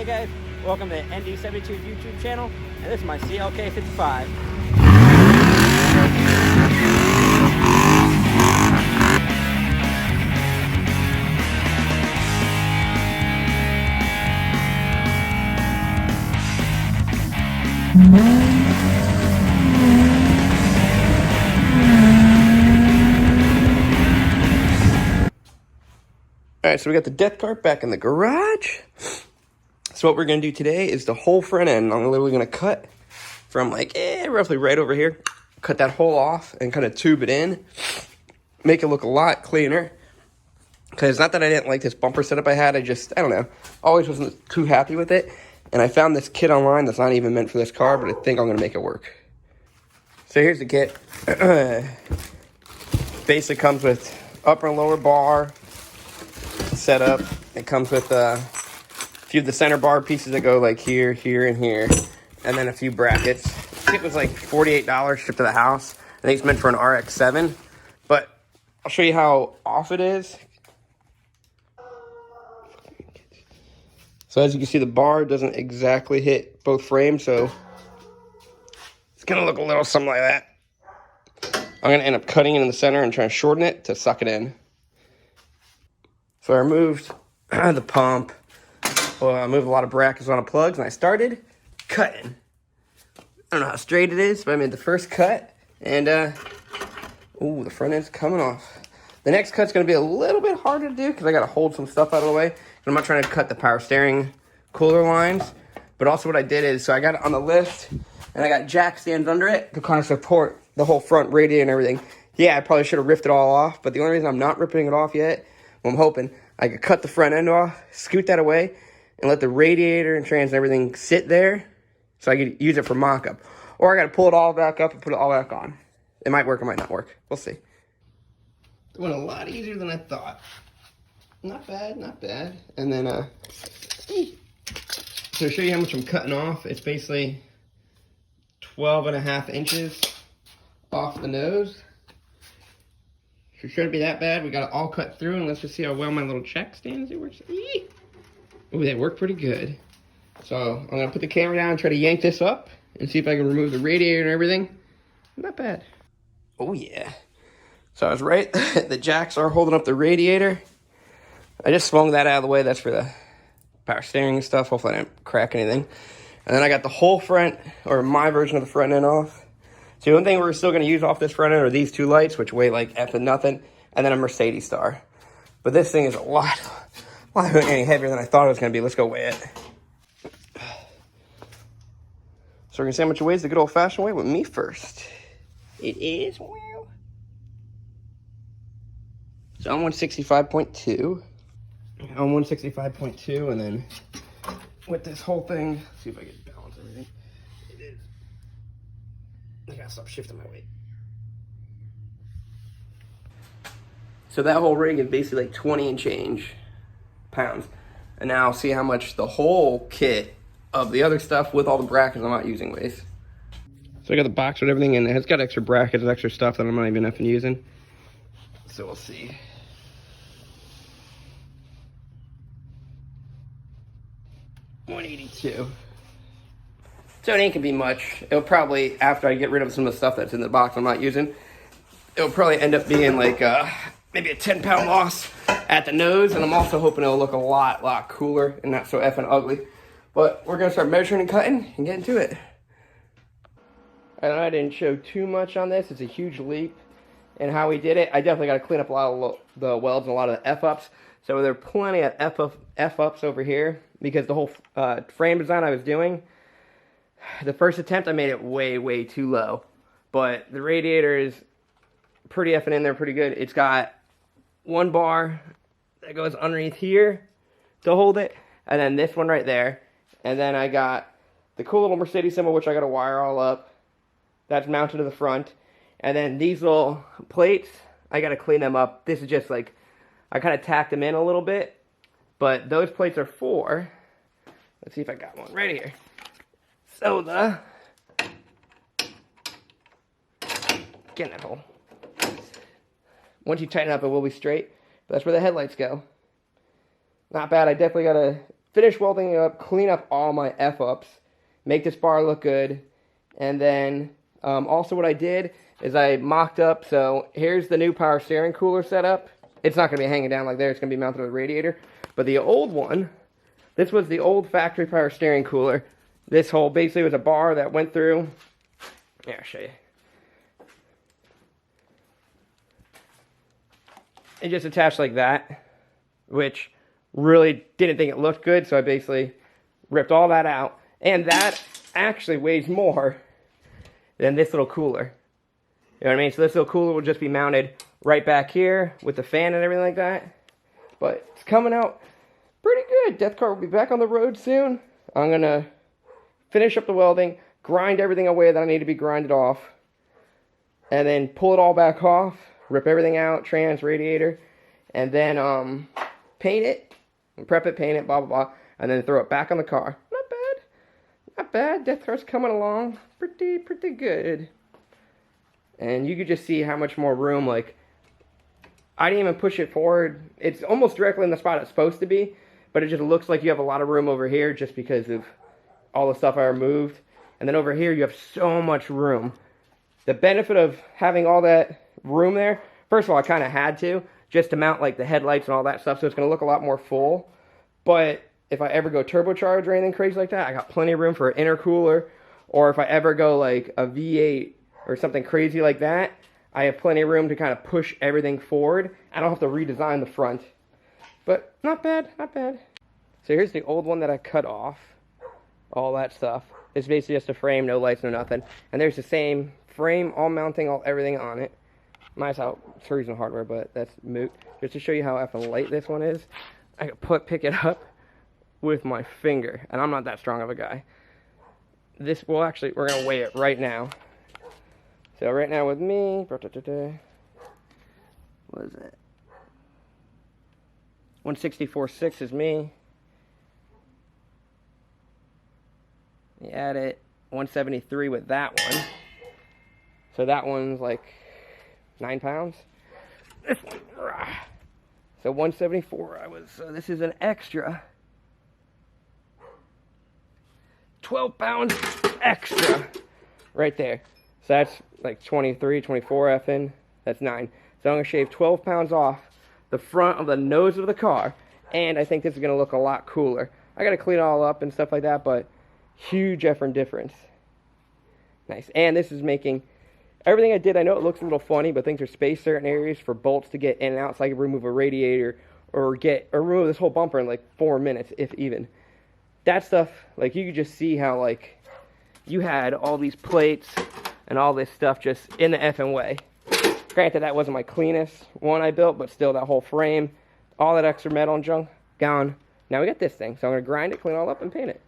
Hey guys, welcome to the ND72 YouTube channel, and this is my SLK320. Alright, so we got the Death-Kart back in the garage. So what we're going to do today is the whole front end. I'm literally going to cut from like, roughly right over here. Cut that hole off and kind of tube it in. Make it look a lot cleaner. Because not that I didn't like this bumper setup I had, I don't know. Always wasn't too happy with it. And I found this kit online that's not even meant for this car, but I think I'm going to make it work. So here's the kit. Basically comes with upper and lower bar setup. It comes with a few of the center bar pieces that go like here, here, and here, and then a few brackets. It was like $48 shipped to the house. I think it's meant for an RX-7, but I'll show you how off it is. So as you can see, the bar doesn't exactly hit both frames, so it's gonna look a little something like that. I'm gonna end up cutting it in the center and trying to shorten it to suck it in. So I removed the pump. Well, I moved a lot of brackets on the plugs, and I started cutting. I don't know how straight it is, but I made the first cut, and ooh, the front end's coming off. The next cut's gonna be a little bit harder to do because I gotta hold some stuff out of the way. I'm not trying to cut the power steering cooler lines, but also what I did is, so I got it on the lift, and I got jack stands under it to kind of support the whole front radiator and everything. Yeah, I probably should have ripped it all off, but the only reason I'm not ripping it off yet, well, I'm hoping I could cut the front end off, scoot that away, and let the radiator and trans and everything sit there so I could use it for mock-up. Or I got to pull it all back up and put it all back on. It might work, it might not work. We'll see. It went a lot easier than I thought. Not bad, not bad. And then, so to show you how much I'm cutting off, it's basically 12.5 inches off the nose. So it shouldn't be that bad. We got it all cut through, and let's just see how well my little check stands. It works. Ooh, they work pretty good. So I'm gonna put the camera down and try to yank this up and see if I can remove the radiator and everything. Not bad. Oh yeah. So I was right. The jacks are holding up the radiator. I just swung that out of the way. That's for the power steering and stuff. Hopefully I didn't crack anything. And then I got the whole front, or my version of the front end off. So the one thing we're still going to use off this front end are these two lights, which weigh like effing nothing, and then a Mercedes star. But this thing is a lot heavier than I thought it was going to be. Let's go weigh it. So we're going to see how much it weighs the good old-fashioned way with me first. It is, well, so I'm 165.2. I'm 165.2, and then with this whole thing, see if I can balance everything. It is. I gotta stop shifting my weight. So that whole rig is basically like 20 and change pounds. And now I'll see how much the whole kit of the other stuff with all the brackets I'm not using weighs. So I got the box with everything in it. It's got extra brackets and extra stuff that I'm not even effing using. So we'll see. $182. So it ain't gonna be much. It'll probably, after I get rid of some of the stuff that's in the box I'm not using, it'll probably end up being like maybe a 10-pound loss at the nose, and I'm also hoping it'll look a lot cooler and not so effing ugly. But we're gonna start measuring and cutting and getting to it. I know I didn't show too much on this. It's a huge leap in how we did it. I definitely got to clean up a lot of the welds and a lot of the F-ups. So there are plenty of F-ups over here because the whole frame design I was doing, the first attempt I made it way too low. But the radiator is pretty effing in there, pretty good. It's got one bar that goes underneath here to hold it, and then this one right there. And then I got the cool little Mercedes symbol, which I got to wire all up. That's mounted to the front. And then these little plates, I got to clean them up. This is just like, I kind of tacked them in a little bit. But those plates are for, let's see if I got one right here. So get in that hole. Once you tighten up, it will be straight. But that's where the headlights go. Not bad. I definitely got to finish welding it up, clean up all my F-ups, make this bar look good, and then also what I did is I mocked up, so here's the new power steering cooler setup. It's not going to be hanging down like there, it's going to be mounted to the radiator, but the old one, this was the old factory power steering cooler. This hole basically was a bar that went through, here, I'll show you. It just attached like that, which really didn't think it looked good, so I basically ripped all that out. And that actually weighs more than this little cooler. You know what I mean? So this little cooler will just be mounted right back here with the fan and everything like that. But it's coming out pretty good. Death-Kart will be back on the road soon. I'm going to finish up the welding, grind everything away that I need to be grinded off, and then pull it all back off, rip everything out, trans, radiator, and then paint it, prep it, paint it, blah, blah, blah, and then throw it back on the car. Not bad. Not bad. Death-Kart's coming along pretty good. And you could just see how much more room, like, I didn't even push it forward. It's almost directly in the spot it's supposed to be, but it just looks like you have a lot of room over here just because of all the stuff I removed. And then over here you have so much room. The benefit of having all that room there, first of all, I kind of had to, just to mount like the headlights and all that stuff, so it's going to look a lot more full. But if I ever go turbocharged or anything crazy like that, I got plenty of room for an intercooler. Or if I ever go like a V8 or something crazy like that, I have plenty of room to kind of push everything forward. I don't have to redesign the front. But not bad, not bad. So here's the old one that I cut off. All that stuff. It's basically just a frame, no lights, no nothing. And there's the same frame, all mounting, all everything on it. Mine's out screws and hardware, but that's moot. Just to show you how effing light this one is, I could pick it up with my finger, and I'm not that strong of a guy. This will actually, we're gonna weigh it right now. So right now with me, what is it? 164.6 is me. You add it, 173 with that one. So that one's like 9 pounds. This one, so 174. So this is an extra 12 pounds extra right there. So that's like 23, 24 effing. That's 9. So I'm gonna shave 12 pounds off the front of the nose of the car, and I think this is gonna look a lot cooler. I gotta clean it all up and stuff like that, but huge effing difference. Nice. And this is making everything I did. I know it looks a little funny, but things are spaced certain areas for bolts to get in and out, so I can remove a radiator or remove this whole bumper in like 4 minutes, if even. That stuff, like, you could just see how, like, you had all these plates and all this stuff just in the effing way. Granted, that wasn't my cleanest one I built, but still, that whole frame, all that extra metal and junk, gone. Now we got this thing, so I'm going to grind it, clean it all up, and paint it.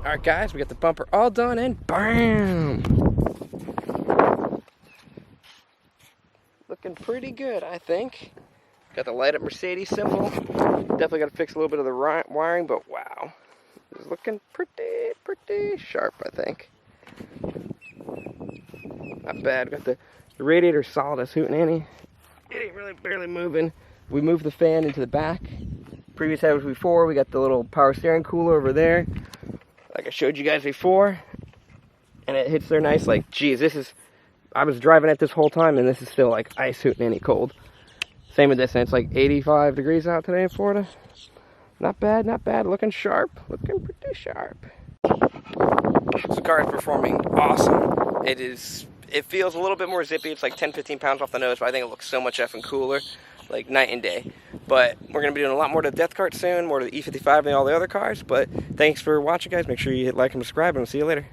Alright guys, we got the bumper all done and BAM! Looking pretty good, I think. Got the light up Mercedes symbol. Definitely got to fix a little bit of the wiring, but wow. It's looking pretty sharp, I think. Not bad. Got the radiator solid as hootin' any. It ain't really barely moving. We moved the fan into the back. Previous head was before. We got the little power steering cooler over there, like I showed you guys before, and it hits there nice. Like, geez, this is, I was driving it this whole time, and this is still like ice hooting any cold. Same with this, and it's like 85 degrees out today in Florida. Not bad, not bad. Looking sharp, looking pretty sharp. This car is performing awesome. It feels a little bit more zippy. It's like 10-15 pounds off the nose, but I think it looks so much effing cooler, like night and day. But But we're going to be doing a lot more to the Death-Kart soon, more to the E55 and all the other cars. But thanks for watching, guys. Make sure you hit like and subscribe, and we'll see you later.